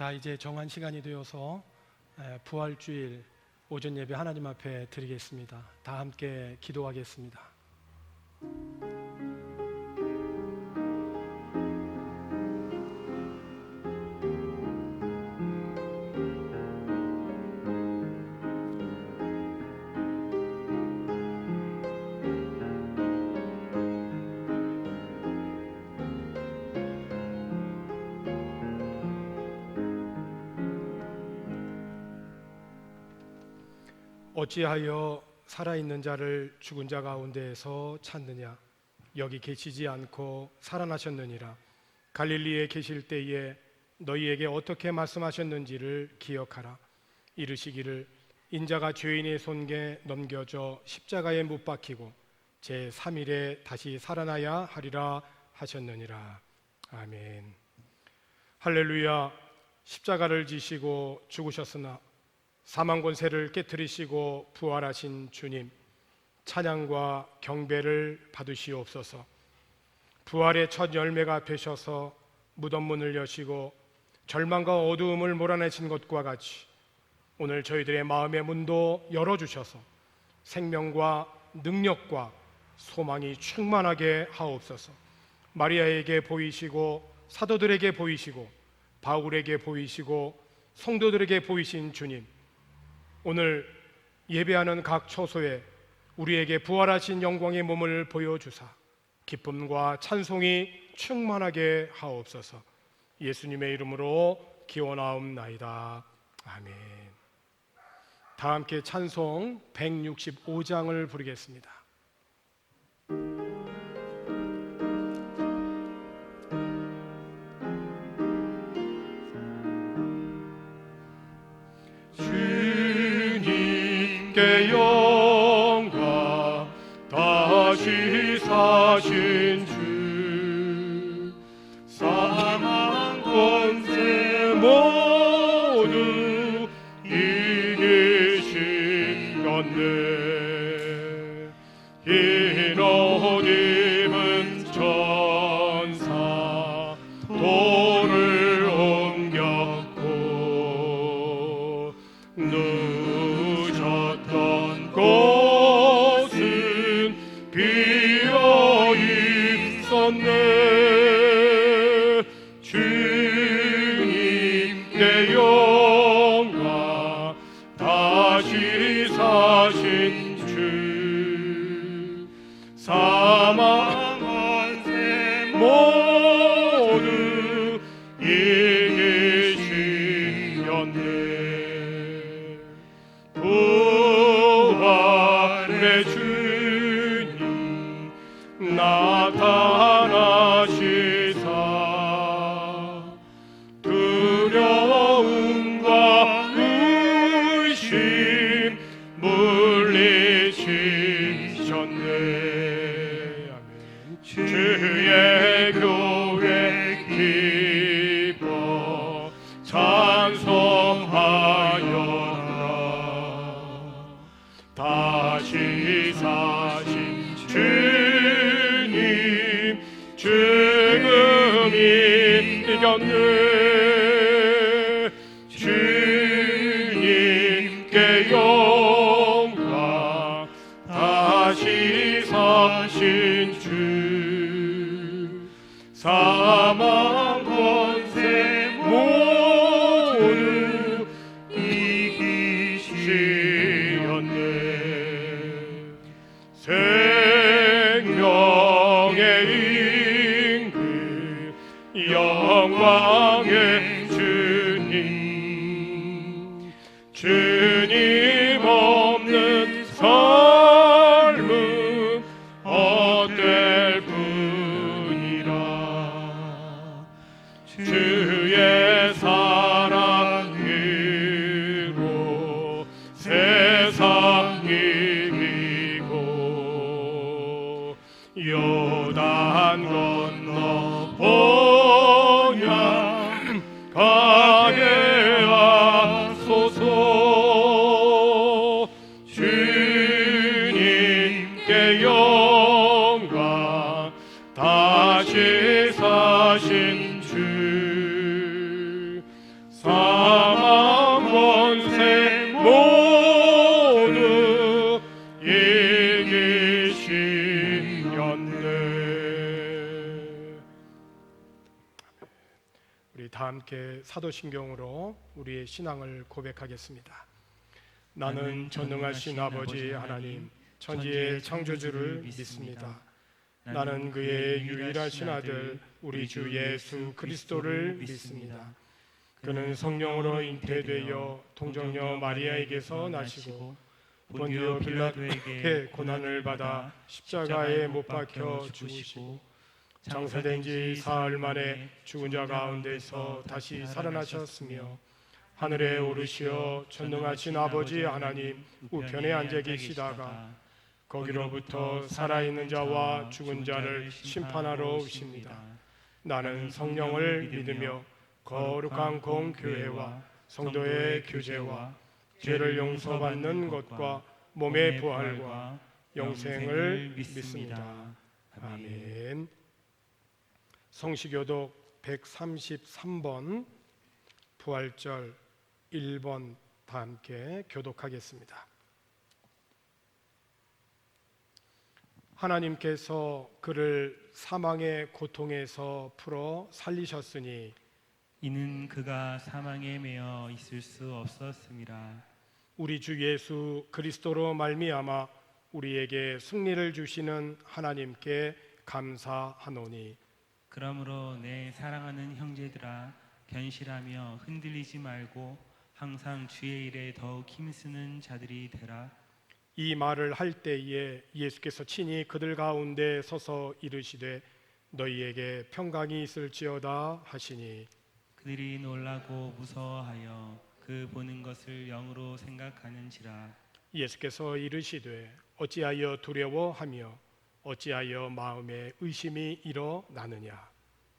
자, 이제 정한 시간이 되어서 부활주일 오전 예배 하나님 앞에 드리겠습니다. 다 함께 기도하겠습니다. 어찌하여 살아있는 자를 죽은 자 가운데에서 찾느냐? 여기 계시지 않고 살아나셨느니라. 갈릴리에 계실 때에 너희에게 어떻게 말씀하셨는지를 기억하라. 이르시기를 인자가 죄인의 손에 넘겨져 십자가에 못 박히고 제3일에 다시 살아나야 하리라 하셨느니라. 아멘. 할렐루야. 십자가를 지시고 죽으셨으나 사망 권세를 깨뜨리시고 부활하신 주님, 찬양과 경배를 받으시옵소서. 부활의 첫 열매가 되셔서 무덤 문을 여시고 절망과 어두움을 몰아내신 것과 같이 오늘 저희들의 마음의 문도 열어주셔서 생명과 능력과 소망이 충만하게 하옵소서. 마리아에게 보이시고 사도들에게 보이시고 바울에게 보이시고 성도들에게 보이신 주님, 오늘 예배하는 각 처소에 우리에게 부활하신 영광의 몸을 보여주사 기쁨과 찬송이 충만하게 하옵소서. 예수님의 이름으로 기원하옵나이다. 아멘. 다 함께 찬송 165장을 부르겠습니다. 영광 다시 사신 주, 사망 권세 모두 이기시렸네. 흰 옷 입은 천사 돌을 옮겼고 곳은 비어 있었네. 주님의 영광 다시 사신 주, 사망 권세 모두 이기시렸네. 부활의 주님 나타나시사 두려움과 의심 물리치셨네. 주의 교회 기뻐 찬송하여라. 다시 사신 주님, 죽음이 이겼네. 주님께 영광 다시 사신 주, 사망 권세 모두 이기시렸네. 생명의 임금 영광의 주님, 주님 없는 삶은 어떨 뿐이라. 주의 사랑으로 세상 이기고 요단 건너 본향 가게 하소서. 함께 사도신경으로 우리의 신앙을 고백하겠습니다. 나는 전능하신 아버지 하나님 천지의 창조주를 믿습니다. 나는 그의 유일하신 아들 우리 주 예수 그리스도를 믿습니다. 그는 성령으로 잉태되어 동정녀 마리아에게서 나시고 본디오 빌라도에게 고난을 받아 십자가에 못 박혀 죽으시고 장사된 지 사흘 만에 죽은 자 가운데서 다시 살아나셨으며 하늘에 오르시어 전능하신 아버지 하나님 우편에 앉아 계시다가 거기로부터 살아있는 자와 죽은 자를 심판하러 오십니다. 나는 성령을 믿으며 거룩한 공교회와 성도의 교제와 죄를 용서받는 것과 몸의 부활과 영생을 믿습니다. 아멘. 성시교독 133번 부활절 1번 다 함께 교독하겠습니다. 하나님께서 그를 사망의 고통에서 풀어 살리셨으니 이는 그가 사망에 매여 있을 수 없었음이라. 우리 주 예수 그리스도로 말미암아 우리에게 승리를 주시는 하나님께 감사하노니 그러므로 내 사랑하는 형제들아 견실하며 흔들리지 말고 항상 주의 일에 더욱 힘쓰는 자들이 되라. 이 말을 할 때에 예수께서 친히 그들 가운데 서서 이르시되 너희에게 평강이 있을지어다 하시니 그들이 놀라고 무서워하여 그 보는 것을 영으로 생각하는지라. 예수께서 이르시되 어찌하여 두려워하며 어찌하여 마음에 의심이 일어나느냐.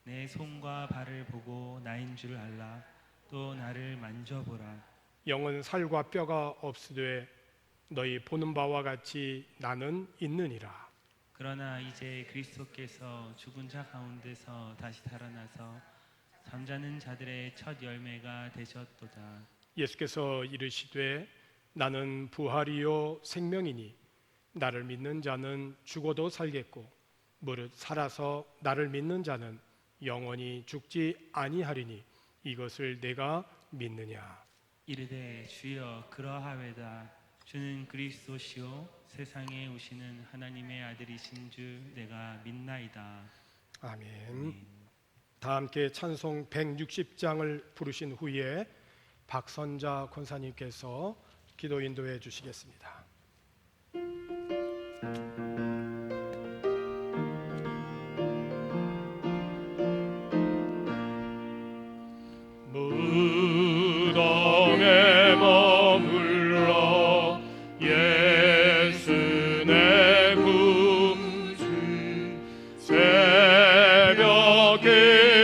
내 손과 발을 보고 나인 줄 알라. 또 나를 만져보라. 영은 살과 뼈가 없으되 너희 보는 바와 같이 나는 있느니라. 그러나 이제 그리스도께서 죽은 자 가운데서 다시 살아나서 잠자는 자들의 첫 열매가 되셨도다. 예수께서 이르시되 나는 부활이요 생명이니 나를 믿는 자는 죽어도 살겠고 무릇 살아서 나를 믿는 자는 영원히 죽지 아니하리니 이것을 내가 믿느냐. 이르되 주여 그러하외다. 주는 그리스도시요 세상에 오시는 하나님의 아들이신 줄 내가 믿나이다. 아멘. 다 함께 찬송 160장을 부르신 후에 박선자 권사님께서 기도 인도해 주시겠습니다. 무덤에 머물러 예수 내 구주 새벽에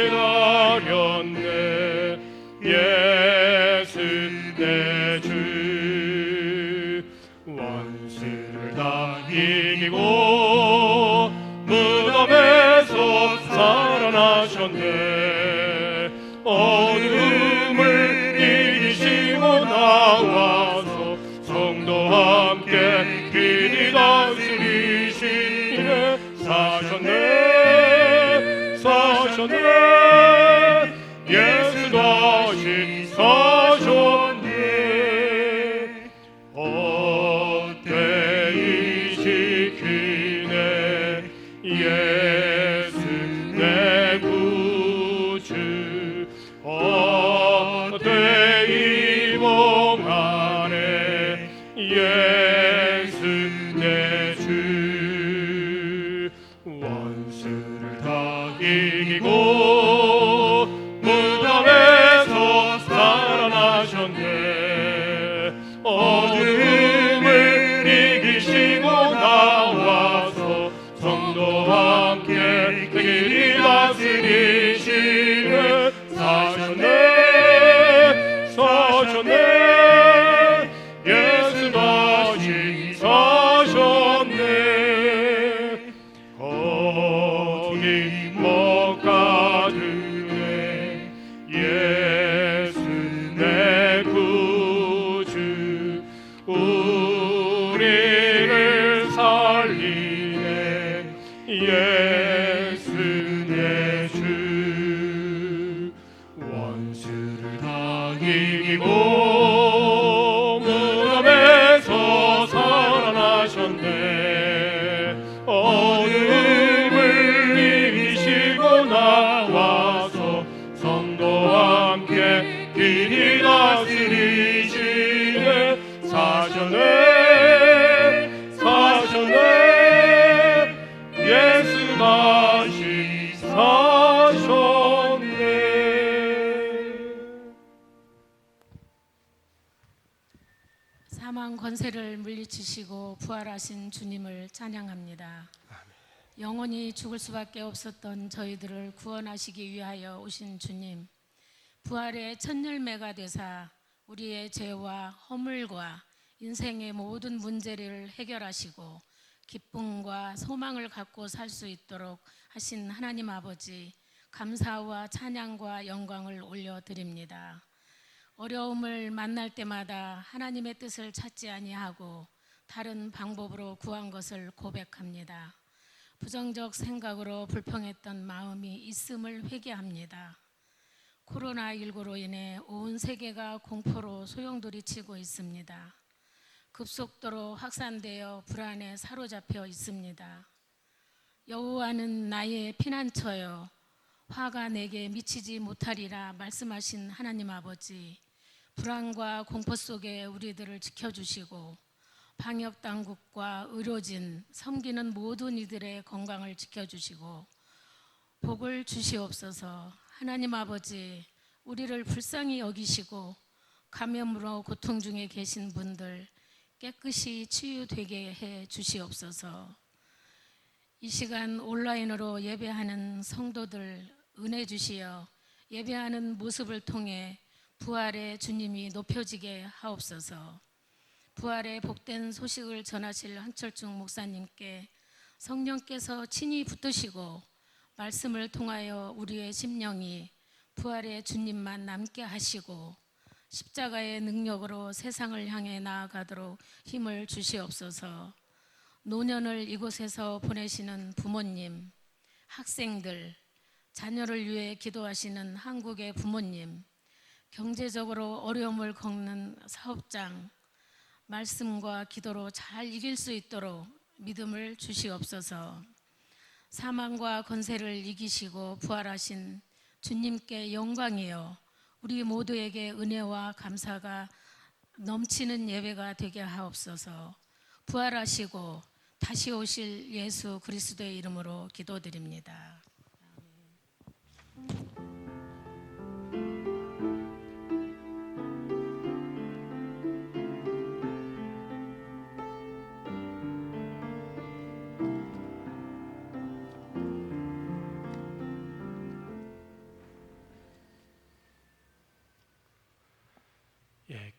가렸네 예수 내 주 원수를 다 이기고 무덤에서 살아나셨네 어둠을 이기시고 나와서 성도와 함께 길이 다스리시네 사셨네 예수 다시 사셨네 헛되이 지키네 예수 내 구주 헛되이 봉하네 예수 내 주 원수를 다 이기고 무덤에서 살아나셨네 어둠을 이기시고 나와서 성도와 함께 길이 다스리시네 사셨네 예수 다시 사셨네 거기 못 가두네 예수 내 구주 우리를 살리네 예수 내 주 원수 사셨네 사셨네 예수 다시 사셨네. 사망 권세를 물리치시고 부활하신 주님을 찬양합니다. 영원히 죽을 수밖에 없었던 저희들을 구원하시기 위하여 오신 주님, 부활의 첫 열매가 되사 우리의 죄와 허물과 인생의 모든 문제를 해결하시고 기쁨과 소망을 갖고 살 수 있도록 하신 하나님 아버지, 감사와 찬양과 영광을 올려드립니다. 어려움을 만날 때마다 하나님의 뜻을 찾지 아니하고 다른 방법으로 구한 것을 고백합니다. 부정적 생각으로 불평했던 마음이 있음을 회개합니다. 코로나19로 인해 온 세계가 공포로 소용돌이치고 있습니다. 급속도로 확산되어 불안에 사로잡혀 있습니다. 여호와는 나의 피난처여 화가 내게 미치지 못하리라 말씀하신 하나님 아버지, 불안과 공포 속에 우리들을 지켜주시고 방역당국과 의료진, 섬기는 모든 이들의 건강을 지켜주시고 복을 주시옵소서. 하나님 아버지, 우리를 불쌍히 여기시고 감염으로 고통 중에 계신 분들 깨끗이 치유되게 해 주시옵소서. 이 시간 온라인으로 예배하는 성도들 은혜 주시어 예배하는 모습을 통해 부활의 주님이 높여지게 하옵소서. 부활의 복된 소식을 전하실 한철중 목사님께 성령께서 친히 붙드시고 말씀을 통하여 우리의 심령이 부활의 주님만 남게 하시고 십자가의 능력으로 세상을 향해 나아가도록 힘을 주시옵소서. 노년을 이곳에서 보내시는 부모님, 학생들, 자녀를 위해 기도하시는 한국의 부모님, 경제적으로 어려움을 겪는 사업장, 말씀과 기도로 잘 이길 수 있도록 믿음을 주시옵소서. 사망과 권세를 이기시고 부활하신 주님께 영광이요, 우리 모두에게 은혜와 감사가 넘치는 예배가 되게 하옵소서. 부활하시고 다시 오실 예수 그리스도의 이름으로 기도드립니다.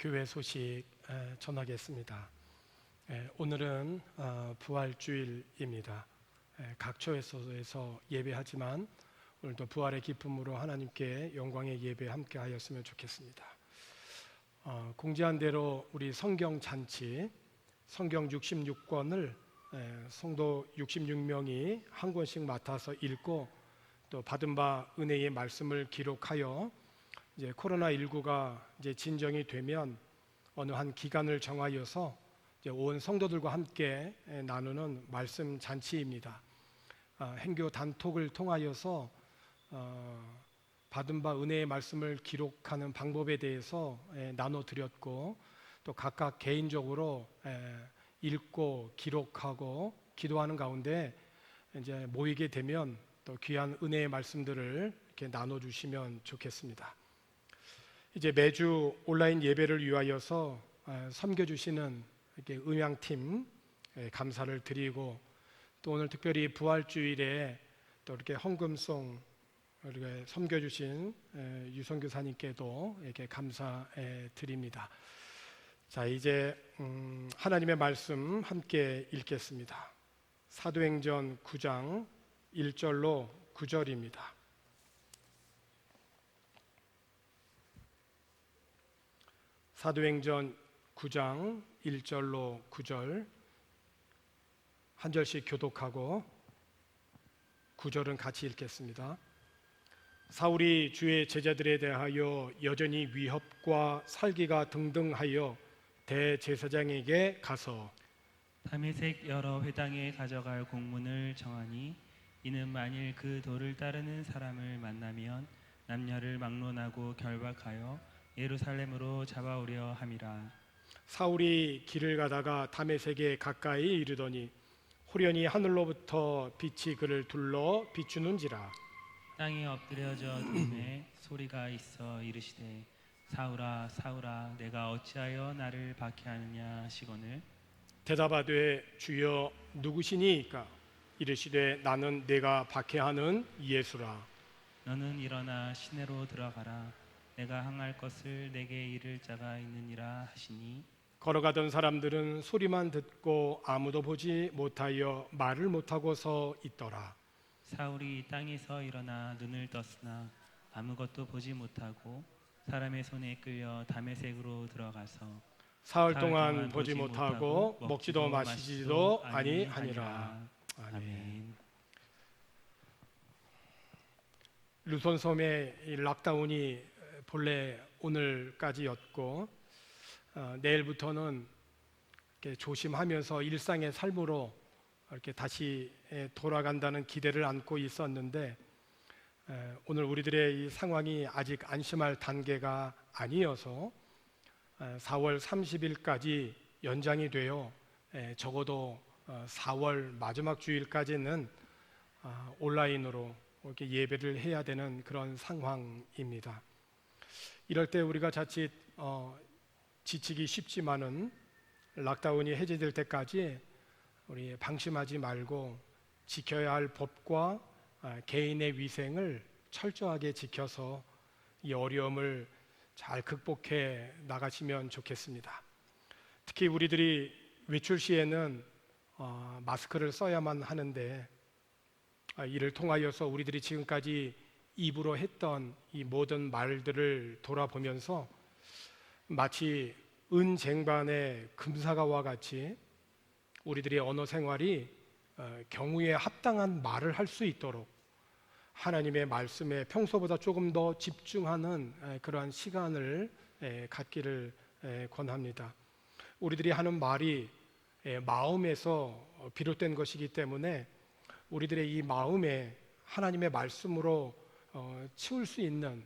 교회 소식 전하겠습니다. 오늘은 부활주일입니다. 각 초에서 예배하지만 오늘도 부활의 기쁨으로 하나님께 영광의 예배 함께 하였으면 좋겠습니다. 공지한 대로 우리 성경 잔치, 성경 66권을 성도 66명이 한 권씩 맡아서 읽고 또 받은 바 은혜의 말씀을 기록하여 이제 코로나19가 이제 진정이 되면 어느 한 기간을 정하여서 이제 온 성도들과 함께 나누는 말씀 잔치입니다. 행교 단톡을 통하여서 받은 바 은혜의 말씀을 기록하는 방법에 대해서 나눠드렸고 또 각각 개인적으로 읽고 기록하고 기도하는 가운데 이제 모이게 되면 또 귀한 은혜의 말씀들을 이렇게 나눠주시면 좋겠습니다. 이제 매주 온라인 예배를 위하여서 섬겨주시는 이렇게 음향팀 감사를 드리고 또 오늘 특별히 부활주일에 또 이렇게 헌금송 이렇게 섬겨주신 유성 교사님께도 이렇게 감사드립니다. 자, 이제 하나님의 말씀 함께 읽겠습니다. 사도행전 9장 1절로 9절입니다. 사도행전 9장 1절로 9절 한 절씩 교독하고 9절은 같이 읽겠습니다. 사울이 주의 제자들에 대하여 여전히 위협과 살기가 등등하여 대제사장에게 가서 다메섹 여러 회당에 가져갈 공문을 정하니 이는 만일 그 도를 따르는 사람을 만나면 남녀를 막론하고 결박하여 예루살렘으로 잡아오려 함이라. 사울이 길을 가다가 다메섹에 가까이 이르더니 호련히 하늘로부터 빛이 그를 둘러 비추는지라. 땅에 엎드려져 들음에 소리가 있어 이르시되 사울아 사울아 내가 어찌하여 나를 박해하느냐 하시거늘 대답하되 주여 누구시니이까? 이르시되 나는 내가 박해하는 예수라. 너는 일어나 시내로 들어가라 내가 항할 것을 내게 이를 자가 있느니라 하시니 걸어가던 사람들은 소리만 듣고 아무도 보지 못하여 말을 못하고 서 있더라. 사울이 땅에서 일어나 눈을 떴으나 아무것도 보지 못하고 사람의 손에 끌려 다메섹으로 들어가서 사흘 동안 보지 못하고 먹지도 마시지도 아니하니라. 아멘. 루손 섬의 이 락다운이 본래 오늘까지였고 내일부터는 이렇게 조심하면서 일상의 삶으로 이렇게 다시 돌아간다는 기대를 안고 있었는데 오늘 우리들의 이 상황이 아직 안심할 단계가 아니어서 4월 30일까지 연장이 되어 적어도 4월 마지막 주일까지는 온라인으로 이렇게 예배를 해야 되는 그런 상황입니다. 이럴 때 우리가 자칫 지치기 쉽지만은 락다운이 해제될 때까지 우리 방심하지 말고 지켜야 할 법과 개인의 위생을 철저하게 지켜서 이 어려움을 잘 극복해 나가시면 좋겠습니다. 특히 우리들이 외출 시에는 마스크를 써야만 하는데 이를 통하여서 우리들이 지금까지 입으로 했던 이 모든 말들을 돌아보면서 마치 은쟁반의 금사가와 같이 우리들의 언어 생활이 경우에 합당한 말을 할 수 있도록 하나님의 말씀에 평소보다 조금 더 집중하는 그러한 시간을 갖기를 권합니다. 우리들이 하는 말이 마음에서 비롯된 것이기 때문에 우리들의 이 마음에 하나님의 말씀으로 치울 수 있는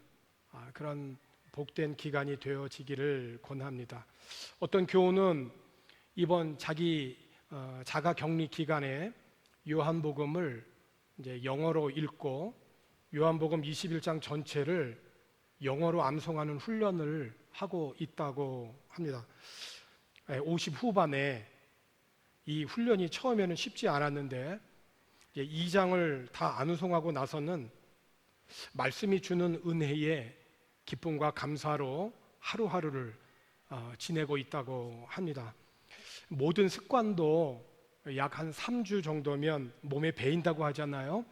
그런 복된 기간이 되어지기를 권합니다. 어떤 교우는 이번 자가 격리 기간에 요한복음을 이제 영어로 읽고 요한복음 21장 전체를 영어로 암송하는 훈련을 하고 있다고 합니다. 50 후반에 이 훈련이 처음에는 쉽지 않았는데 2장을 다 암송하고 나서는 말씀이 주는 은혜에 기쁨과 감사로 하루하루를 지내고 있다고 합니다. 모든 습관도 약 한 3주 정도면 몸에 배인다고 하잖아요.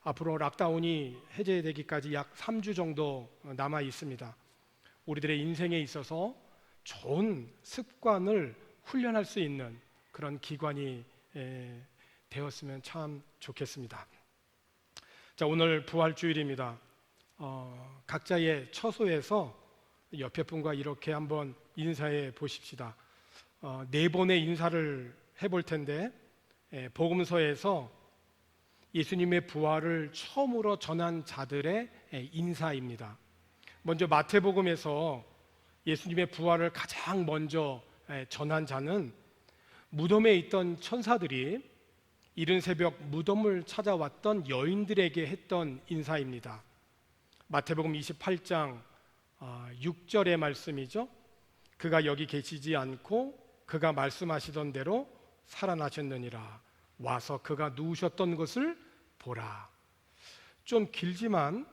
앞으로 락다운이 해제되기까지 약 3주 정도 남아 있습니다. 우리들의 인생에 있어서 좋은 습관을 훈련할 수 있는 그런 기관이 되었으면 참 좋겠습니다. 자, 오늘 부활주일입니다. 각자의 처소에서 옆에 분과 이렇게 한번 인사해 보십시다. 네 번의 인사를 해볼 텐데 복음서에서 예수님의 부활을 처음으로 전한 자들의 인사입니다. 먼저 마태복음에서 예수님의 부활을 가장 먼저 전한 자는 무덤에 있던 천사들이 이른 새벽 무덤을 찾아왔던 여인들에게 했던 인사입니다. 마태복음 28장 6절의 말씀이죠. 그가 여기 계시지 않고 그가 말씀하시던 대로 살아나셨느니라. 와서 그가 누우셨던 것을 보라. 좀 길지만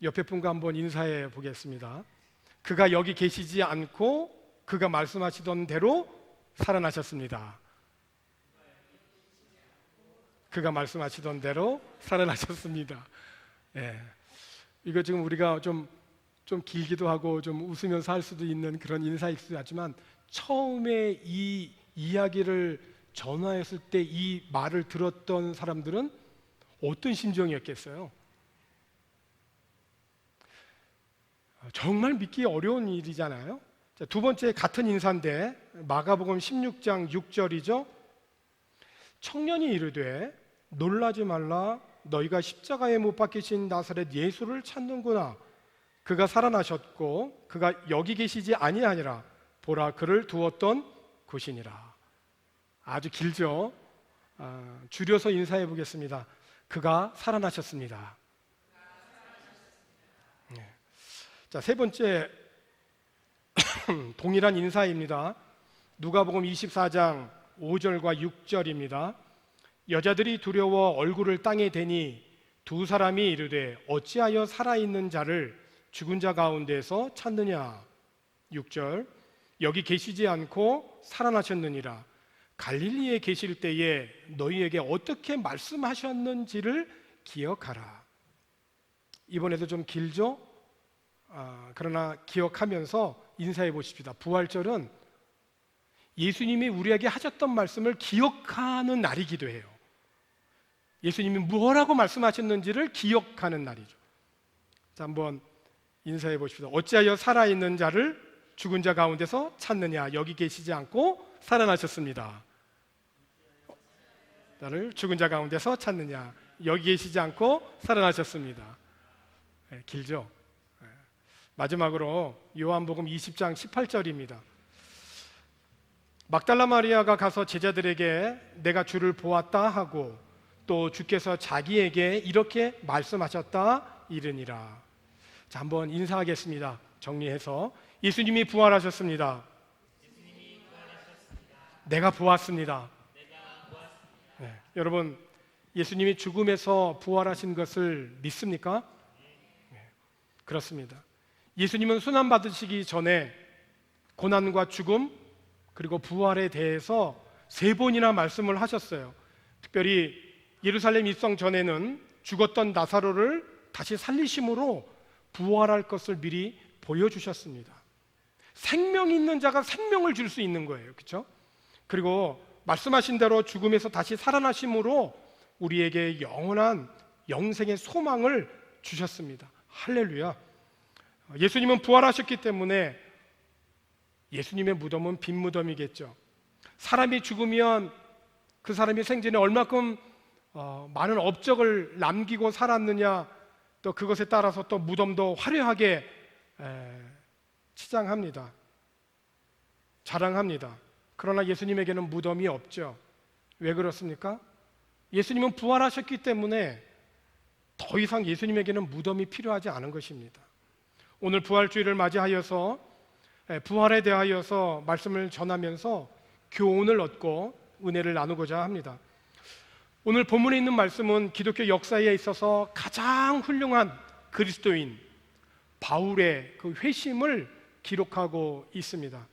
옆에 분과 한번 인사해 보겠습니다. 그가 여기 계시지 않고 그가 말씀하시던 대로 살아나셨습니다. 그가 말씀하시던 대로 살아나셨습니다. 이거 지금 우리가 좀 길기도 하고 좀 웃으면서 할 수도 있는 그런 인사일 수도 있지만 처음에 이 이야기를 전화했을 때 이 말을 들었던 사람들은 어떤 심정이었겠어요? 정말 믿기 어려운 일이잖아요. 자, 두 번째 같은 인사인데 마가복음 16장 6절이죠. 청년이 이르되 놀라지 말라 너희가 십자가에 못 박히신 나사렛 예수를 찾는구나. 그가 살아나셨고 그가 여기 계시지 아니하니라. 보라 그를 두었던 곳이니라. 아주 길죠. 줄여서 인사해 보겠습니다. 그가 살아나셨습니다. 네. 자, 세 번째 동일한 인사입니다. 누가복음 24장 5절과 6절입니다. 여자들이 두려워 얼굴을 땅에 대니 두 사람이 이르되 어찌하여 살아있는 자를 죽은 자 가운데서 찾느냐. 6절 여기 계시지 않고 살아나셨느니라. 갈릴리에 계실 때에 너희에게 어떻게 말씀하셨는지를 기억하라. 이번에도 좀 길죠? 그러나 기억하면서 인사해 보십시다. 부활절은 예수님이 우리에게 하셨던 말씀을 기억하는 날이기도 해요. 예수님이 뭐라고 말씀하셨는지를 기억하는 날이죠. 자, 한번 인사해 보십시다. 어찌하여 살아있는 자를 죽은 자 가운데서 찾느냐. 여기 계시지 않고 살아나셨습니다. 나를 죽은 자 가운데서 찾느냐. 여기 계시지 않고 살아나셨습니다. 네, 길죠? 네. 마지막으로 요한복음 20장 18절입니다. 막달라 마리아가 가서 제자들에게 내가 주를 보았다 하고 또 주께서 자기에게 이렇게 말씀하셨다 이르니라. 자, 한번 인사하겠습니다. 정리해서 예수님이 부활하셨습니다. 내가 보았습니다. 네, 여러분, 예수님이 죽음에서 부활하신 것을 믿습니까? 네, 그렇습니다. 예수님은 순환 받으시기 전에 고난과 죽음 그리고 부활에 대해서 3번이나 말씀을 하셨어요. 특별히 예루살렘 입성 전에는 죽었던 나사로를 다시 살리심으로 부활할 것을 미리 보여주셨습니다. 생명 있는 자가 생명을 줄 수 있는 거예요. 그렇죠? 그리고 말씀하신 대로 죽음에서 다시 살아나심으로 우리에게 영원한 영생의 소망을 주셨습니다. 할렐루야. 예수님은 부활하셨기 때문에 예수님의 무덤은 빈 무덤이겠죠. 사람이 죽으면 그 사람이 생전에 얼마큼 많은 업적을 남기고 살았느냐, 또 그것에 따라서 또 무덤도 화려하게 치장합니다. 자랑합니다. 그러나 예수님에게는 무덤이 없죠. 왜 그렇습니까? 예수님은 부활하셨기 때문에 더 이상 예수님에게는 무덤이 필요하지 않은 것입니다. 오늘 부활주일을 맞이하여서 부활에 대하여서 말씀을 전하면서 교훈을 얻고 은혜를 나누고자 합니다. 오늘 본문에 있는 말씀은 기독교 역사에 있어서 가장 훌륭한 그리스도인 바울의 그 회심을 기록하고 있습니다.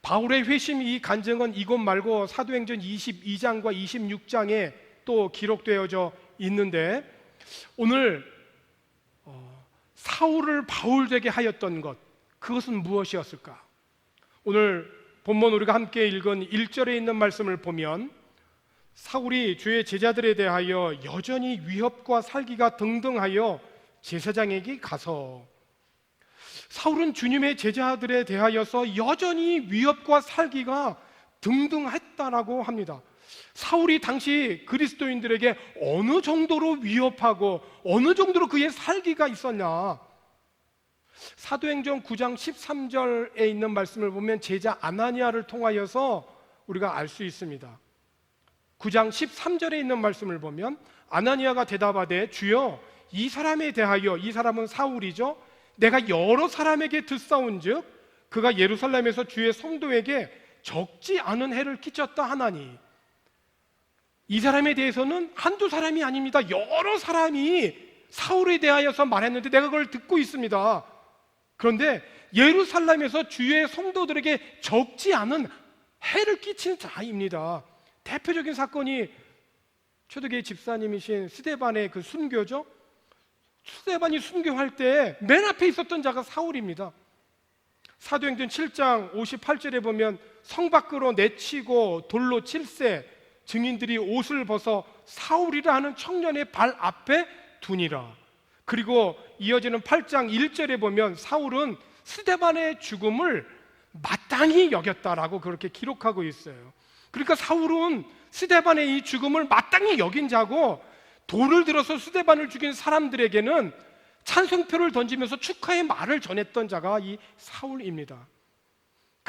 바울의 회심 이 간증은 이곳 말고 사도행전 22장과 26장에 또 기록되어져 있는데, 오늘 사울을 바울되게 하였던 것, 그것은 무엇이었을까? 오늘 본문 우리가 함께 읽은 1절에 있는 말씀을 보면 사울이 주의 제자들에 대하여 여전히 위협과 살기가 등등하여 제사장에게 가서, 사울은 주님의 제자들에 대하여서 여전히 위협과 살기가 등등했다라고 합니다. 사울이 당시 그리스도인들에게 어느 정도로 위협하고 어느 정도로 그의 살기가 있었냐? 사도행전 9장 13절에 있는 말씀을 보면 제자 아나니아를 통하여서 우리가 알 수 있습니다. 9장 13절에 있는 말씀을 보면 아나니아가 대답하되 주여 이 사람에 대하여, 이 사람은 사울이죠, 내가 여러 사람에게 듣사온즉 그가 예루살렘에서 주의 성도에게 적지 않은 해를 끼쳤다 하나니. 이 사람에 대해서는 한두 사람이 아닙니다. 여러 사람이 사울에 대하여서 말했는데 내가 그걸 듣고 있습니다. 그런데 예루살렘에서 주의 성도들에게 적지 않은 해를 끼친 자입니다. 대표적인 사건이 초대교회 집사님이신 스데반의 그 순교죠. 스데반이 순교할 때 맨 앞에 있었던 자가 사울입니다. 사도행전 7장 58절에 보면 성 밖으로 내치고 돌로 칠세, 증인들이 옷을 벗어 사울이라 하는 청년의 발 앞에 두니라. 그리고 이어지는 8장 1절에 보면 사울은 스데반의 죽음을 마땅히 여겼다라고 그렇게 기록하고 있어요. 그러니까 사울은 스데반의 이 죽음을 마땅히 여긴 자고, 돌을 들어서 스데반을 죽인 사람들에게는 찬송표를 던지면서 축하의 말을 전했던 자가 이 사울입니다.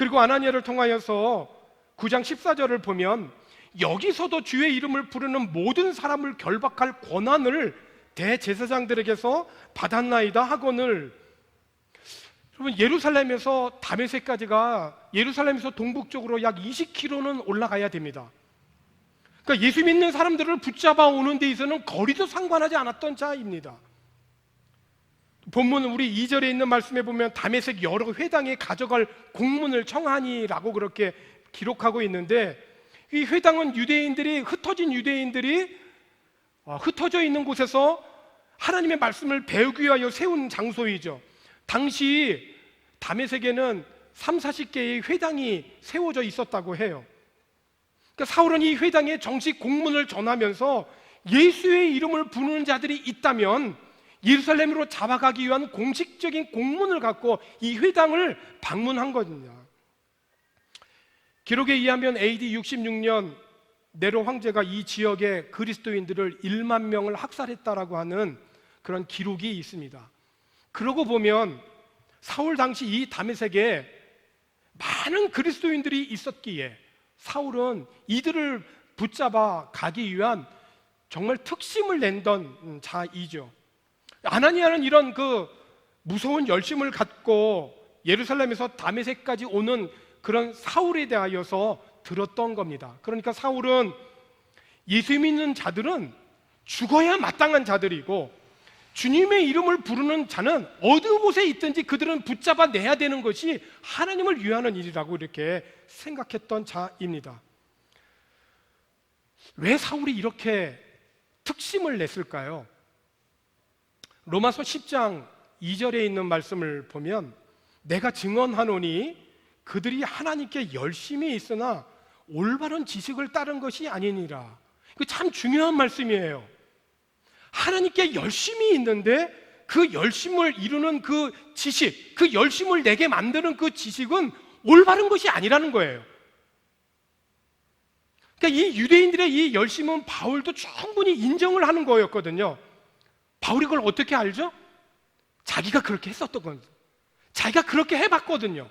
그리고 아나니아를 통하여서 9장 14절을 보면 여기서도 주의 이름을 부르는 모든 사람을 결박할 권한을 대제사장들에게서 받았나이다 하거늘. 여러분, 예루살렘에서 다메섹까지가 예루살렘에서 동북쪽으로 약 20km는 올라가야 됩니다. 그러니까 예수 믿는 사람들을 붙잡아 오는 데 있어서는 거리도 상관하지 않았던 자입니다. 본문 우리 2절에 있는 말씀에 보면 다메섹 여러 회당에 가져갈 공문을 청하니라고 그렇게 기록하고 있는데, 이 회당은 유대인들이 흩어진 유대인들이 흩어져 있는 곳에서 하나님의 말씀을 배우기 위하여 세운 장소이죠. 당시 다메섹에는 30-40개의 회당이 세워져 있었다고 해요. 그러니까 사울은 이 회당에 정식 공문을 전하면서 예수의 이름을 부르는 자들이 있다면 예루살렘으로 잡아가기 위한 공식적인 공문을 갖고 이 회당을 방문한 거거든요. 기록에 의하면 AD 66년 네로 황제가 이 지역의 그리스도인들을 1만 명을 학살했다라고 하는 그런 기록이 있습니다. 그러고 보면 사울 당시 이 다메섹에 많은 그리스도인들이 있었기에 사울은 이들을 붙잡아 가기 위한 정말 특심을 낸던 자이죠. 아나니아는 이런 그 무서운 열심을 갖고 예루살렘에서 다메섹까지 오는 그런 사울에 대하여서 들었던 겁니다. 그러니까 사울은 예수 믿는 자들은 죽어야 마땅한 자들이고 주님의 이름을 부르는 자는 어느 곳에 있든지 그들은 붙잡아 내야 되는 것이 하나님을 위하는 일이라고 이렇게 생각했던 자입니다. 왜 사울이 이렇게 특심을 냈을까요? 로마서 10장 2절에 있는 말씀을 보면 내가 증언하노니 그들이 하나님께 열심히 있으나 올바른 지식을 따른 것이 아니니라. 이거 참 중요한 말씀이에요. 하나님께 열심히 있는데 그 열심을 이루는 그 지식, 그 열심을 내게 만드는 그 지식은 올바른 것이 아니라는 거예요. 그러니까 이 유대인들의 이 열심은 바울도 충분히 인정을 하는 거였거든요. 바울이 그걸 어떻게 알죠? 자기가 그렇게 했었던 거예요. 자기가 그렇게 해봤거든요.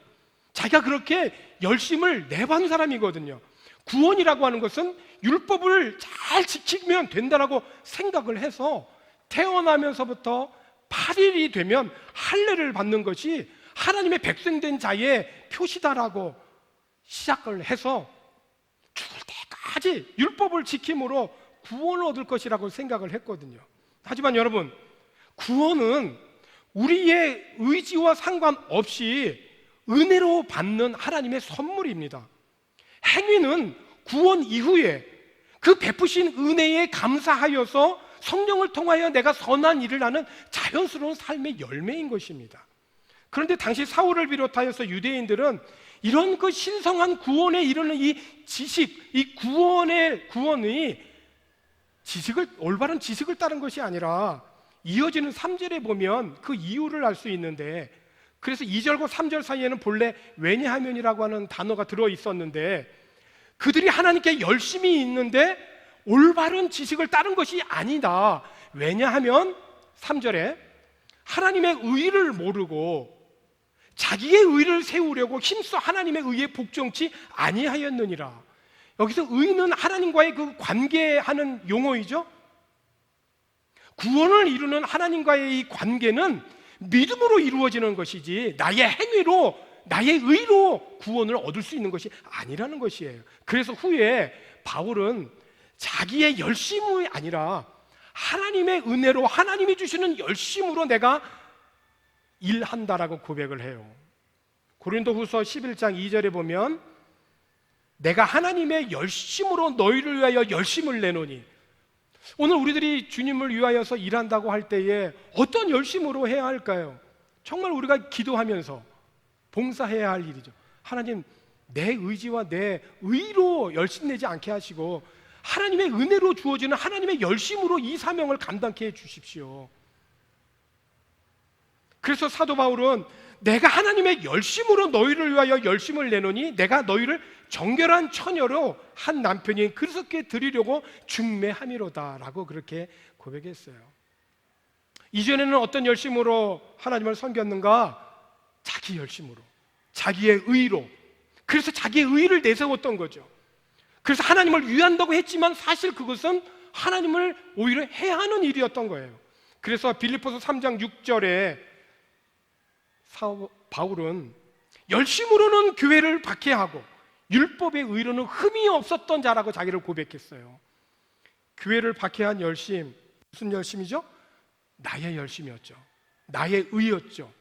자기가 그렇게 열심을 내본 사람이거든요. 구원이라고 하는 것은 율법을 잘 지키면 된다라고 생각을 해서 태어나면서부터 8일이 되면 할례를 받는 것이 하나님의 백성된 자의 표시다라고 시작을 해서 죽을 때까지 율법을 지킴으로 구원을 얻을 것이라고 생각을 했거든요. 하지만 여러분, 구원은 우리의 의지와 상관없이 은혜로 받는 하나님의 선물입니다. 행위는 구원 이후에 그 베푸신 은혜에 감사하여서 성령을 통하여 내가 선한 일을 하는 자연스러운 삶의 열매인 것입니다. 그런데 당시 사울을 비롯하여서 유대인들은 이런 그 신성한 구원에 이르는 이 지식, 이 구원이 올바른 지식을 따른 것이 아니라 이어지는 3절에 보면 그 이유를 알 수 있는데, 그래서 2절과 3절 사이에는 본래 왜냐하면이라고 하는 단어가 들어 있었는데, 그들이 하나님께 열심히 있는데 올바른 지식을 따른 것이 아니다. 왜냐하면 3절에 하나님의 의를 모르고 자기의 의를 세우려고 힘써 하나님의 의에 복종치 아니하였느니라. 여기서 의는 하나님과의 그 관계하는 용어이죠. 구원을 이루는 하나님과의 이 관계는 믿음으로 이루어지는 것이지 나의 행위로, 나의 의로 구원을 얻을 수 있는 것이 아니라는 것이에요. 그래서 후에 바울은 자기의 열심이 아니라 하나님의 은혜로, 하나님이 주시는 열심으로 내가 일한다라고 고백을 해요. 고린도후서 11장 2절에 보면 내가 하나님의 열심으로 너희를 위하여 열심을 내노니, 오늘 우리들이 주님을 위하여서 일한다고 할 때에 어떤 열심으로 해야 할까요? 정말 우리가 기도하면서 봉사해야 할 일이죠. 하나님, 내 의지와 내 의로 열심 내지 않게 하시고 하나님의 은혜로 주어지는 하나님의 열심으로 이 사명을 감당케 해 주십시오. 그래서 사도 바울은 내가 하나님의 열심으로 너희를 위하여 열심을 내노니 내가 너희를 정결한 처녀로 한 남편이 그렇게 드리려고 중매함이로다라고 그렇게 고백했어요. 이전에는 어떤 열심으로 하나님을 섬겼는가? 자기 열심으로, 자기의 의로, 그래서 자기의 의의를 내세웠던 거죠. 그래서 하나님을 위한다고 했지만 사실 그것은 하나님을 오히려 해하는 일이었던 거예요. 그래서 빌립보서 3장 6절에 바울은 열심으로는 교회를 박해하고 율법의 의로는 흠이 없었던 자라고 자기를 고백했어요. 교회를 박해한 열심, 무슨 열심이죠? 나의 열심이었죠. 나의 의였죠.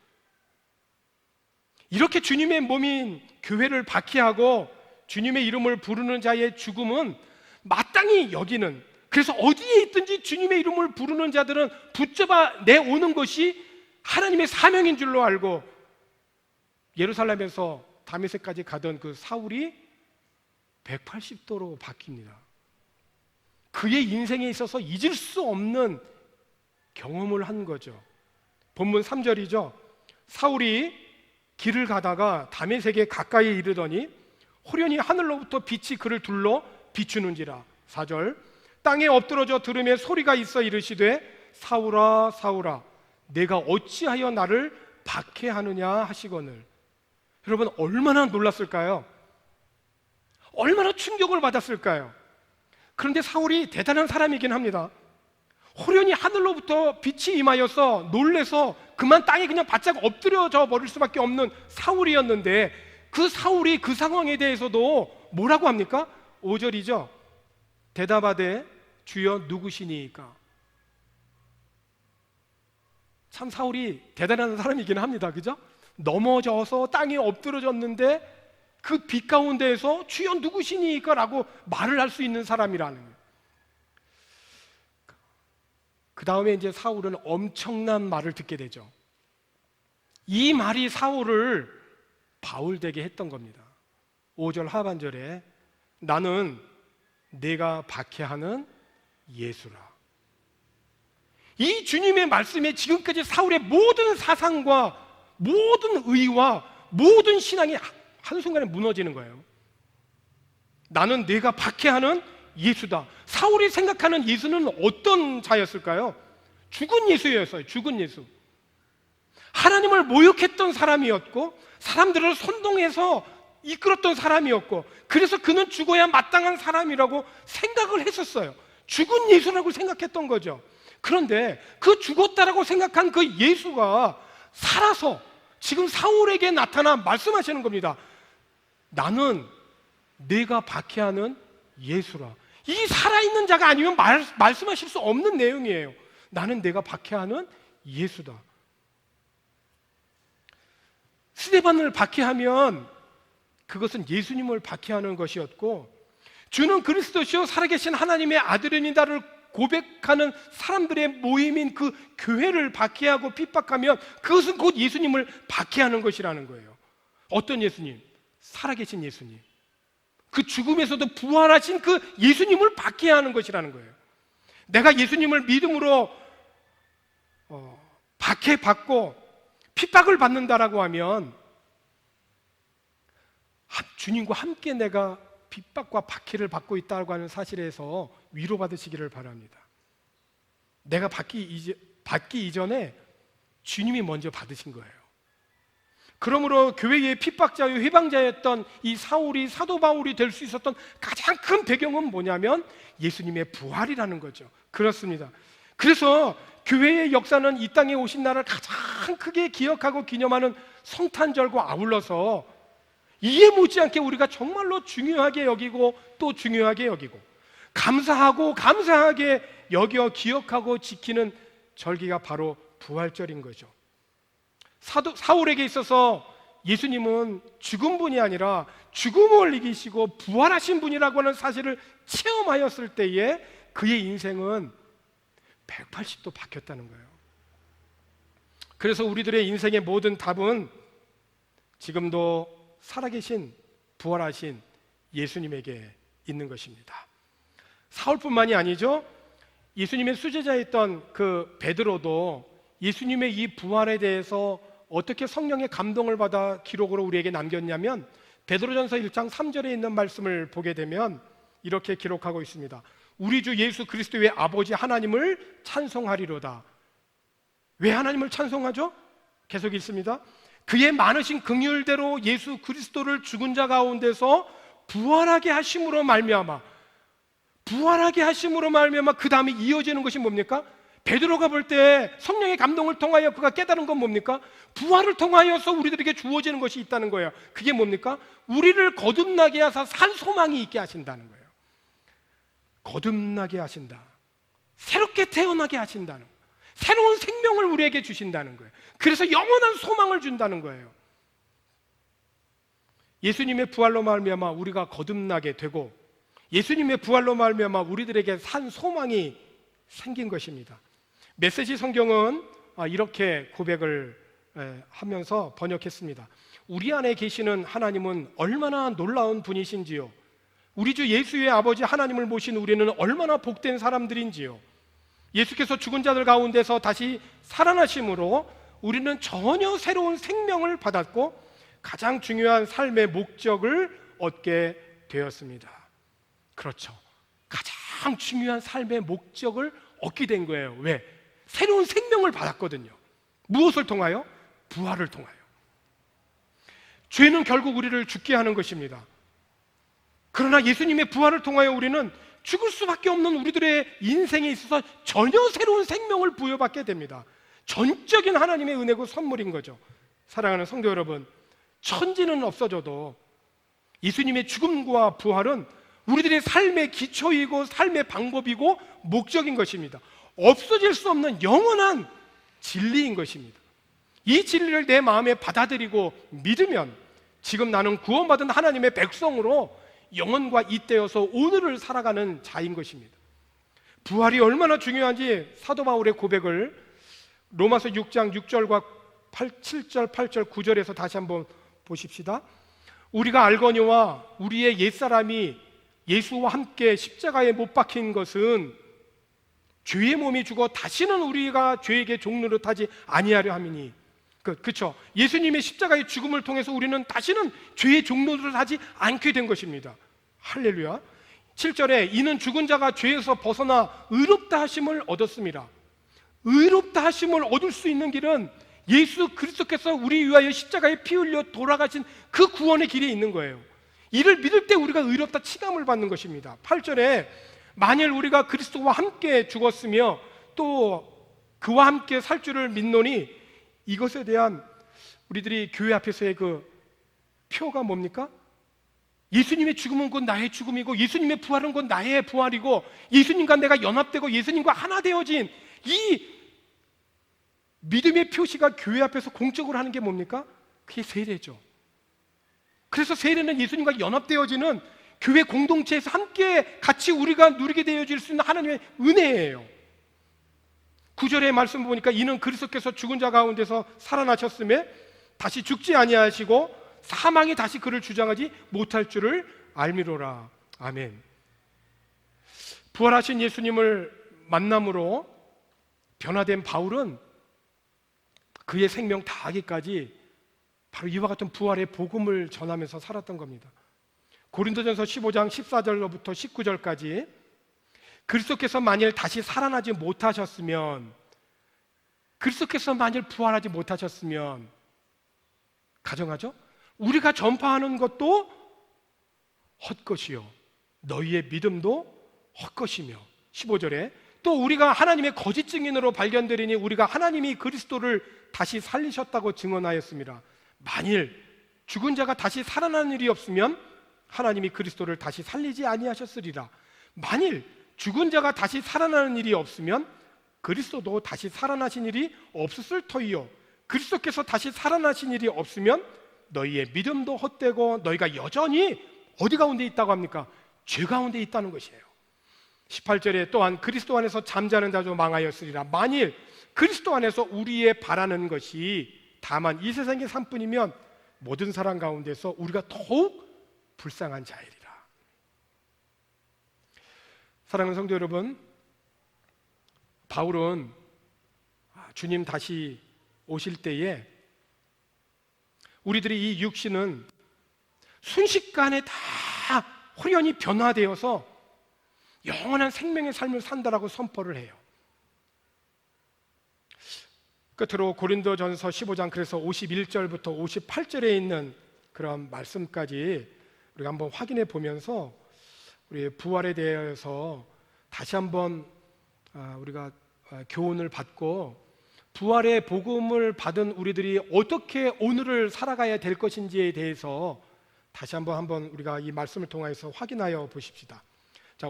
이렇게 주님의 몸인 교회를 박해하고 주님의 이름을 부르는 자의 죽음은 마땅히 여기는, 그래서 어디에 있든지 주님의 이름을 부르는 자들은 붙잡아 내오는 것이 하나님의 사명인 줄로 알고 예루살렘에서 다메섹까지 가던 그 사울이 180도로 바뀝니다. 그의 인생에 있어서 잊을 수 없는 경험을 한 거죠. 본문 3절이죠. 사울이 길을 가다가 다메섹에 가까이 이르더니 호련히 하늘로부터 빛이 그를 둘러 비추는지라. 4절, 땅에 엎드러져 들으며 소리가 있어 이르시되 사울아 사울아 내가 어찌하여 나를 박해하느냐 하시거늘. 여러분, 얼마나 놀랐을까요? 얼마나 충격을 받았을까요? 그런데 사울이 대단한 사람이긴 합니다. 호련히 하늘로부터 빛이 임하여서 놀래서 그만 땅에 그냥 바짝 엎드려져 버릴 수밖에 없는 사울이었는데, 그 사울이 그 상황에 대해서도 뭐라고 합니까? 5절이죠. 대답하되 주여 누구시니까. 참 사울이 대단한 사람이긴 합니다. 그죠? 넘어져서 땅에 엎드러졌는데 그 빛 가운데에서 주여 누구시니까 라고 말을 할 수 있는 사람이라는 거예요. 그 다음에 이제 사울은 엄청난 말을 듣게 되죠. 이 말이 사울을 바울되게 했던 겁니다. 5절 하반절에 나는 내가 박해하는 예수라. 이 주님의 말씀에 지금까지 사울의 모든 사상과 모든 의와 모든 신앙이 한순간에 무너지는 거예요. 나는 내가 박해하는 예수다. 사울이 생각하는 예수는 어떤 자였을까요? 죽은 예수였어요. 죽은 예수. 하나님을 모욕했던 사람이었고 사람들을 선동해서 이끌었던 사람이었고, 그래서 그는 죽어야 마땅한 사람이라고 생각을 했었어요. 죽은 예수라고 생각했던 거죠. 그런데 그 죽었다라고 생각한 그 예수가 살아서 지금 사울에게 나타나 말씀하시는 겁니다. 나는 내가 박해하는 예수라. 이 살아있는 자가 아니면 말씀하실 수 없는 내용이에요. 나는 내가 박해하는 예수다. 스데반을 박해하면 그것은 예수님을 박해하는 것이었고, 주는 그리스도시요 살아계신 하나님의 아들이니다를 고백하는 사람들의 모임인 그 교회를 박해하고 핍박하면 그것은 곧 예수님을 박해하는 것이라는 거예요. 어떤 예수님? 살아계신 예수님. 그 죽음에서도 부활하신 그 예수님을 박해하는 것이라는 거예요. 내가 예수님을 믿음으로 박해받고 핍박을 받는다라고 하면 주님과 함께 내가 핍박과 박해를 받고 있다고 하는 사실에서 위로받으시기를 바랍니다. 내가 받기 이전에 주님이 먼저 받으신 거예요. 그러므로 교회의 핍박자요 회방자였던 이 사울이 사도 바울이 될 수 있었던 가장 큰 배경은 뭐냐면 예수님의 부활이라는 거죠. 그렇습니다. 그래서 교회의 역사는 이 땅에 오신 날을 가장 크게 기억하고 기념하는 성탄절과 아울러서 이에 못지않게 우리가 정말로 중요하게 여기고 또 중요하게 여기고 감사하고 감사하게 여겨 기억하고 지키는 절기가 바로 부활절인 거죠. 사울에게 있어서 예수님은 죽은 분이 아니라 죽음을 이기시고 부활하신 분이라고 하는 사실을 체험하였을 때에 그의 인생은 180도 바뀌었다는 거예요. 그래서 우리들의 인생의 모든 답은 지금도 살아계신 부활하신 예수님에게 있는 것입니다. 사울뿐만이 아니죠. 예수님의 수제자였던 그 베드로도 예수님의 이 부활에 대해서 어떻게 성령의 감동을 받아 기록으로 우리에게 남겼냐면 베드로전서 1장 3절에 있는 말씀을 보게 되면 이렇게 기록하고 있습니다. 우리 주 예수 그리스도의 아버지 하나님을 찬송하리로다. 왜 하나님을 찬송하죠? 계속 있습니다. 그의 많으신 긍휼대로 예수 그리스도를 죽은 자 가운데서 부활하게 하심으로 말미암아 그 다음에 이어지는 것이 뭡니까? 베드로가 볼 때 성령의 감동을 통하여 그가 깨달은 건 뭡니까? 부활을 통하여서 우리들에게 주어지는 것이 있다는 거예요. 그게 뭡니까? 우리를 거듭나게 하사 산 소망이 있게 하신다는 거예요. 거듭나게 하신다. 새롭게 태어나게 하신다는 거예요. 새로운 생명을 우리에게 주신다는 거예요. 그래서 영원한 소망을 준다는 거예요. 예수님의 부활로 말미암아 우리가 거듭나게 되고 예수님의 부활로 말미암아 우리들에게 산 소망이 생긴 것입니다. 메시지 성경은 이렇게 고백을 하면서 번역했습니다. 우리 안에 계시는 하나님은 얼마나 놀라운 분이신지요. 우리 주 예수의 아버지 하나님을 모신 우리는 얼마나 복된 사람들인지요. 예수께서 죽은 자들 가운데서 다시 살아나심으로 우리는 전혀 새로운 생명을 받았고 가장 중요한 삶의 목적을 얻게 되었습니다. 그렇죠. 가장 중요한 삶의 목적을 얻게 된 거예요. 왜? 새로운 생명을 받았거든요. 무엇을 통하여? 부활을 통하여. 죄는 결국 우리를 죽게 하는 것입니다. 그러나 예수님의 부활을 통하여 우리는 죽을 수밖에 없는 우리들의 인생에 있어서 전혀 새로운 생명을 부여받게 됩니다. 전적인 하나님의 은혜고 선물인 거죠. 사랑하는 성도 여러분, 천지는 없어져도 예수님의 죽음과 부활은 우리들의 삶의 기초이고 삶의 방법이고 목적인 것입니다. 없어질 수 없는 영원한 진리인 것입니다. 이 진리를 내 마음에 받아들이고 믿으면 지금 나는 구원받은 하나님의 백성으로 영원과 잇대어서 오늘을 살아가는 자인 것입니다. 부활이 얼마나 중요한지 사도 바울의 고백을 로마서 6장 6절과 7절, 8절, 9절에서 다시 한번 보십시다. 우리가 알거니와 우리의 옛사람이 예수와 함께 십자가에 못 박힌 것은 죄의 몸이 죽어 다시는 우리가 죄에게 종노릇하지 아니하려 함이니. 그렇죠. 예수님의 십자가의 죽음을 통해서 우리는 다시는 죄의 종노릇을 하지 않게 된 것입니다. 할렐루야. 7절에 이는 죽은 자가 죄에서 벗어나 의롭다 하심을 얻었습니다. 의롭다 하심을 얻을 수 있는 길은 예수 그리스도께서 우리 위하여 십자가에 피 흘려 돌아가신 그 구원의 길에 있는 거예요. 이를 믿을 때 우리가 의롭다 칭함을 받는 것입니다. 8절에 만일 우리가 그리스도와 함께 죽었으며 또 그와 함께 살 줄을 믿노니 이것에 대한 우리들이 교회 앞에서의 그 표가 뭡니까? 예수님의 죽음은 곧 나의 죽음이고 예수님의 부활은 곧 나의 부활이고 예수님과 내가 연합되고 예수님과 하나 되어진 이 믿음의 표시가 교회 앞에서 공적으로 하는 게 뭡니까? 그게 세례죠. 그래서 세례는 예수님과 연합되어지는 교회 공동체에서 함께 같이 우리가 누리게 되어질 수 있는 하나님의 은혜예요. 9절의 말씀 보니까 이는 그리스도께서 죽은 자 가운데서 살아나셨음에 다시 죽지 아니하시고 사망이 다시 그를 주장하지 못할 줄을 알미로라. 아멘. 부활하신 예수님을 만남으로 변화된 바울은 그의 생명 다하기까지 바로 이와 같은 부활의 복음을 전하면서 살았던 겁니다. 고린도전서 15장 14절로부터 19절까지 그리스도께서 만일 다시 살아나지 못하셨으면, 그리스도께서 만일 부활하지 못하셨으면, 가정하죠? 우리가 전파하는 것도 헛것이요 너희의 믿음도 헛것이며, 15절에 또 우리가 하나님의 거짓 증인으로 발견되리니 우리가 하나님이 그리스도를 다시 살리셨다고 증언하였습니다. 만일 죽은 자가 다시 살아나는 일이 없으면 하나님이 그리스도를 다시 살리지 아니하셨으리라. 만일 죽은 자가 다시 살아나는 일이 없으면 그리스도도 다시 살아나신 일이 없었을 터이요 그리스도께서 다시 살아나신 일이 없으면 너희의 믿음도 헛되고 너희가 여전히 어디 가운데 있다고 합니까? 죄 가운데 있다는 것이에요. 18절에 또한 그리스도 안에서 잠자는 자도 망하였으리라. 만일 그리스도 안에서 우리의 바라는 것이 다만 이 세상의 삶뿐이면 모든 사람 가운데서 우리가 더욱 불쌍한 자이리라. 사랑하는 성도 여러분, 바울은 주님 다시 오실 때에 우리들이 이 육신은 순식간에 다 호련히 변화되어서 영원한 생명의 삶을 산다라고 선포를 해요. 끝으로 고린도전서 15장 그래서 51절부터 58절에 있는 그런 말씀까지 우리가 한번 확인해 보면서 우리 부활에 대해서 다시 한번 우리가 교훈을 받고 부활의 복음을 받은 우리들이 어떻게 오늘을 살아가야 될 것인지에 대해서 다시 한번 우리가 이 말씀을 통해서 확인하여 보십시다. 자,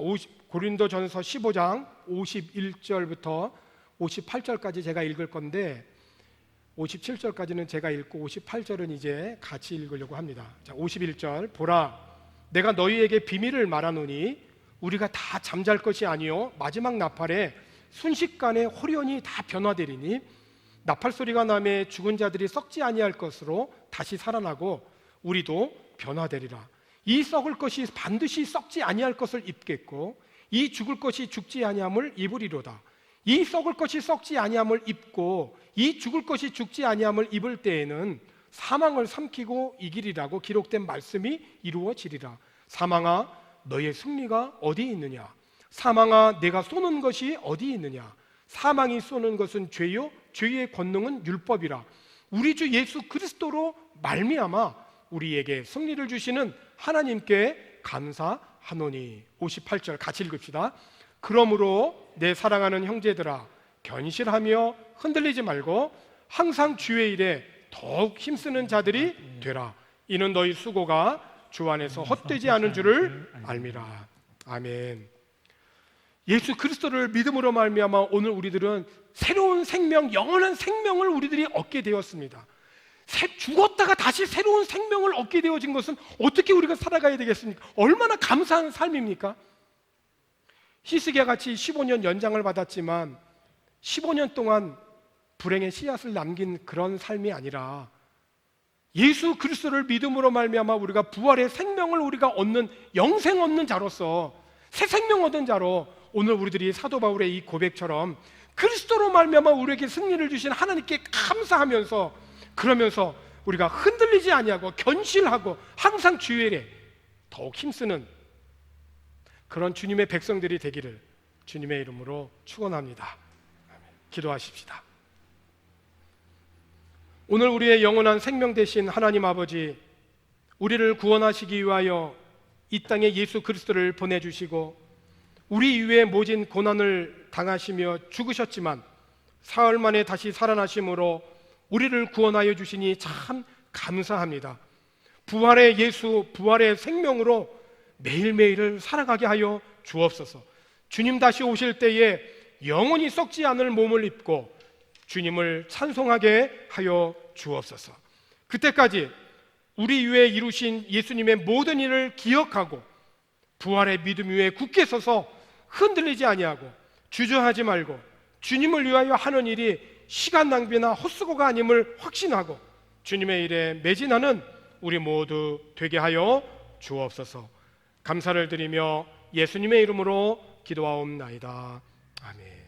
고린도전서 15장 51절부터 58절까지 제가 읽을 건데 57절까지는 제가 읽고 58절은 이제 같이 읽으려고 합니다. 자, 51절 보라 내가 너희에게 비밀을 말하노니 우리가 다 잠잘 것이 아니요 마지막 나팔에 순식간에 호련히 다 변화되리니 나팔 소리가 나매 죽은 자들이 썩지 아니할 것으로 다시 살아나고 우리도 변화되리라. 이 썩을 것이 반드시 썩지 아니할 것을 입겠고 이 죽을 것이 죽지 아니함을 입으리로다. 이 썩을 것이 썩지 아니함을 입고 이 죽을 것이 죽지 아니함을 입을 때에는 사망을 삼키고 이기리라고 기록된 말씀이 이루어지리라. 사망아 너의 승리가 어디 있느냐? 사망아 내가 쏘는 것이 어디 있느냐? 사망이 쏘는 것은 죄요 죄의 권능은 율법이라. 우리 주 예수 그리스도로 말미암아 우리에게 승리를 주시는 하나님께 감사하노니. 58절 같이 읽읍시다. 그러므로 내 사랑하는 형제들아 견실하며 흔들리지 말고 항상 주의 일에 더욱 힘쓰는 자들이 되라. 이는 너희 수고가 주 안에서 헛되지 않은 줄을 알미라. 아멘. 예수 그리스도를 믿음으로 말미암아 오늘 우리들은 새로운 생명, 영원한 생명을 우리들이 얻게 되었습니다. 죽었다가 다시 새로운 생명을 얻게 되어진 것은 어떻게 우리가 살아가야 되겠습니까? 얼마나 감사한 삶입니까? 히스기야 같이 15년 연장을 받았지만 15년 동안 불행의 씨앗을 남긴 그런 삶이 아니라 예수 그리스도를 믿음으로 말미암아 우리가 부활의 생명을 우리가 얻는 영생 얻는 자로서 새 생명 얻은 자로 오늘 우리들이 사도 바울의 이 고백처럼 그리스도로 말미암아 우리에게 승리를 주신 하나님께 감사하면서 그러면서 우리가 흔들리지 아니하고 견실하고 항상 주의 일에 더욱 힘쓰는 그런 주님의 백성들이 되기를 주님의 이름으로 축원합니다. 기도하십시다. 오늘 우리의 영원한 생명 되신 하나님 아버지, 우리를 구원하시기 위하여 이 땅에 예수 그리스도를 보내주시고 우리 위에 모진 고난을 당하시며 죽으셨지만 사흘 만에 다시 살아나심으로 우리를 구원하여 주시니 참 감사합니다. 부활의 예수, 부활의 생명으로 매일매일을 살아가게 하여 주옵소서. 주님 다시 오실 때에 영원히 썩지 않을 몸을 입고 주님을 찬송하게 하여 주옵소서. 그때까지 우리 위에 이루신 예수님의 모든 일을 기억하고 부활의 믿음 위에 굳게 서서 흔들리지 아니하고 주저하지 말고 주님을 위하여 하는 일이 시간 낭비나 헛수고가 아님을 확신하고 주님의 일에 매진하는 우리 모두 되게 하여 주옵소서. 감사를 드리며 예수님의 이름으로 기도하옵나이다. 아멘.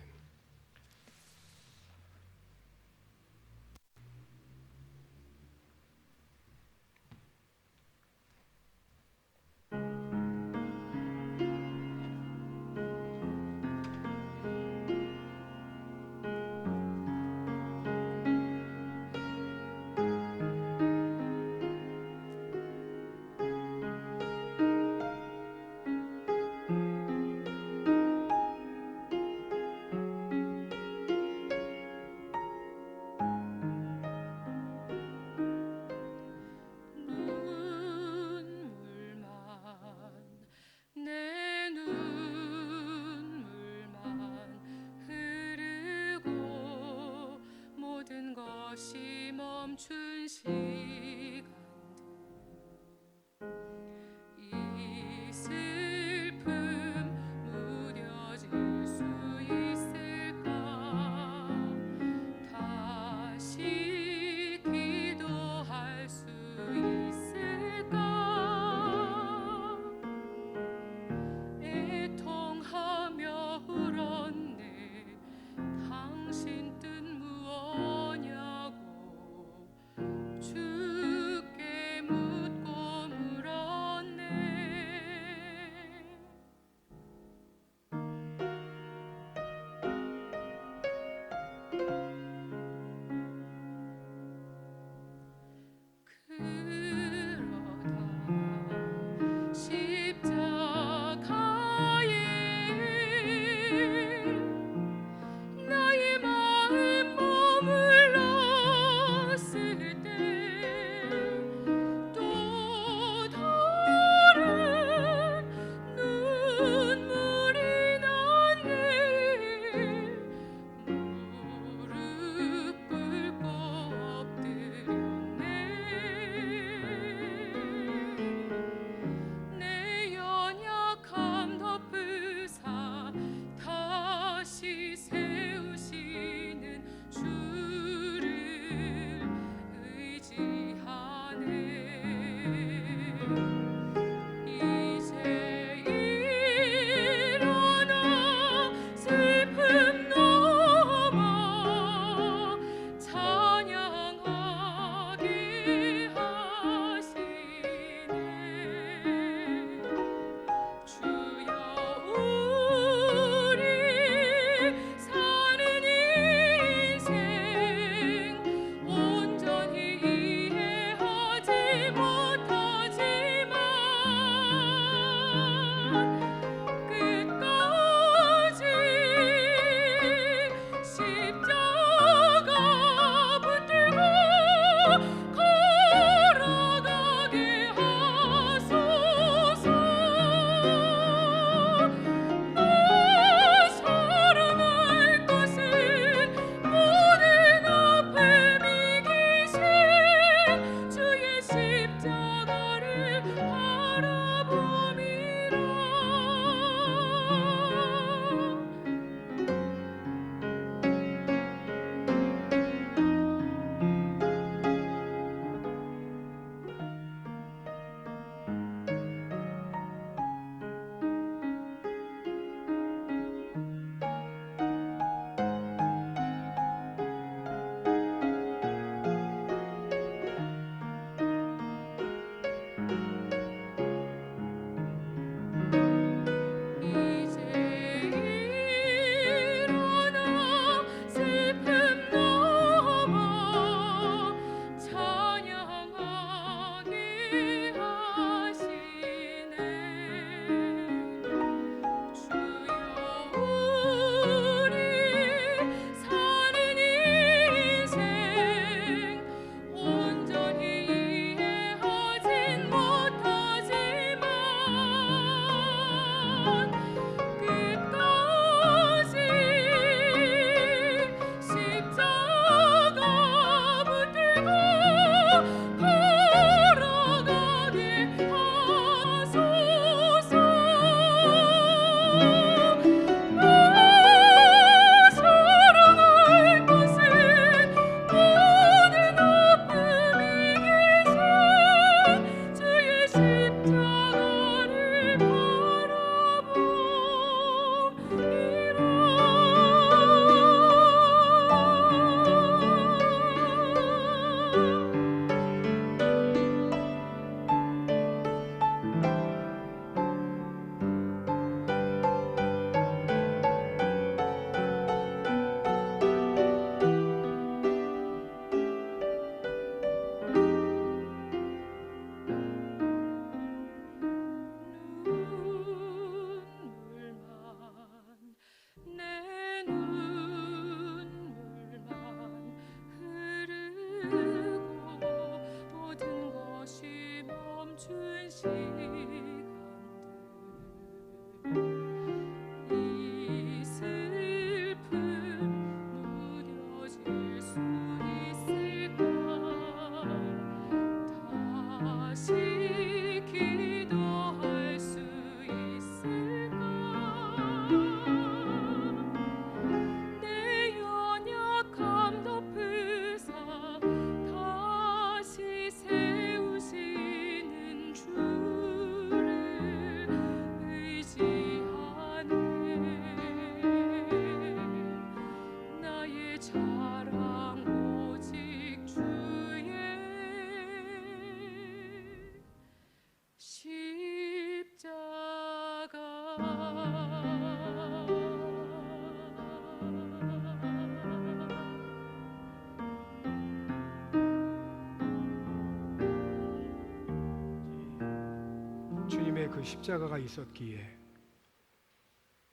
주님의 그 십자가가 있었기에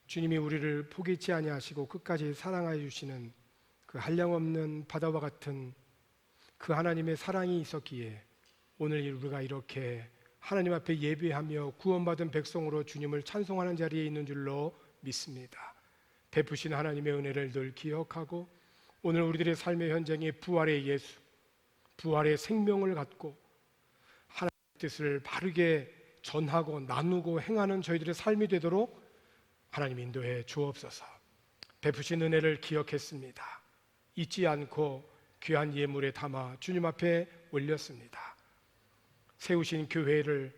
주님이 우리를 포기치 아니하시고 끝까지 사랑하여 주시는 그 한량없는 바다와 같은 그 하나님의 사랑이 있었기에 오늘 우리가 이렇게 하나님 앞에 예배하며 구원받은 백성으로 주님을 찬송하는 자리에 있는 줄로 믿습니다. 베푸신 하나님의 은혜를 늘 기억하고 오늘 우리들의 삶의 현장에 부활의 예수, 부활의 생명을 갖고 하나님의 뜻을 바르게 전하고 나누고 행하는 저희들의 삶이 되도록 하나님 인도해 주옵소서. 베푸신 은혜를 기억했습니다. 잊지 않고 귀한 예물에 담아 주님 앞에 올렸습니다. 세우신 교회를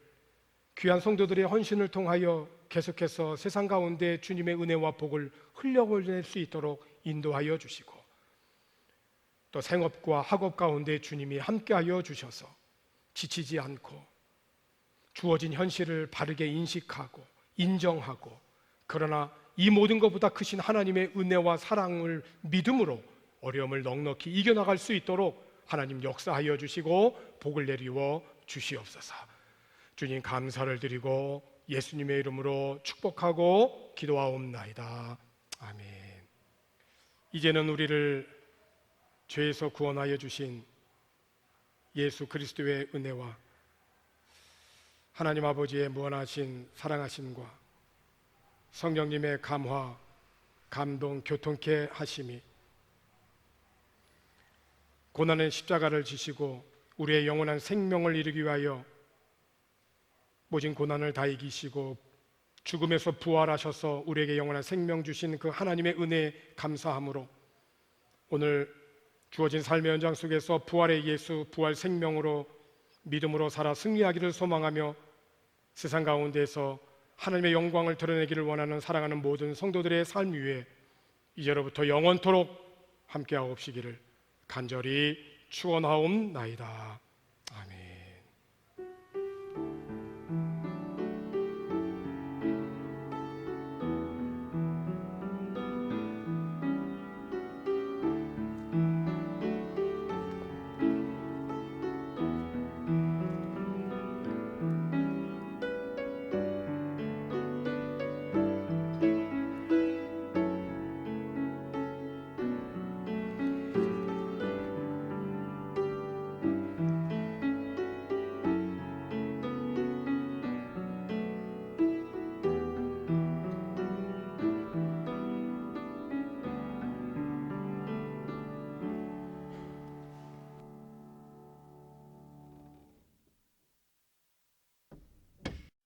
귀한 성도들의 헌신을 통하여 계속해서 세상 가운데 주님의 은혜와 복을 흘려보낼 수 있도록 인도하여 주시고 또 생업과 학업 가운데 주님이 함께하여 주셔서 지치지 않고 주어진 현실을 바르게 인식하고 인정하고 그러나 이 모든 것보다 크신 하나님의 은혜와 사랑을 믿음으로 어려움을 넉넉히 이겨나갈 수 있도록 하나님 역사하여 주시고 복을 내리워 주시옵소서. 주님 감사를 드리고 예수님의 이름으로 축복하고 기도하옵나이다. 아멘. 이제는 우리를 죄에서 구원하여 주신 예수 그리스도의 은혜와 하나님 아버지의 무한하신 사랑하심과 성령님의 감화, 감동, 교통케 하심이 고난의 십자가를 지시고 우리의 영원한 생명을 이루기 위하여 모진 고난을 다 이기시고 죽음에서 부활하셔서 우리에게 영원한 생명 주신 그 하나님의 은혜에 감사함으로 오늘 주어진 삶의 현장 속에서 부활의 예수, 부활 생명으로 믿음으로 살아 승리하기를 소망하며 세상 가운데에서 하나님의 영광을 드러내기를 원하는 사랑하는 모든 성도들의 삶 위에 이제로부터 영원토록 함께하옵시기를 간절히 축원하옵나이다.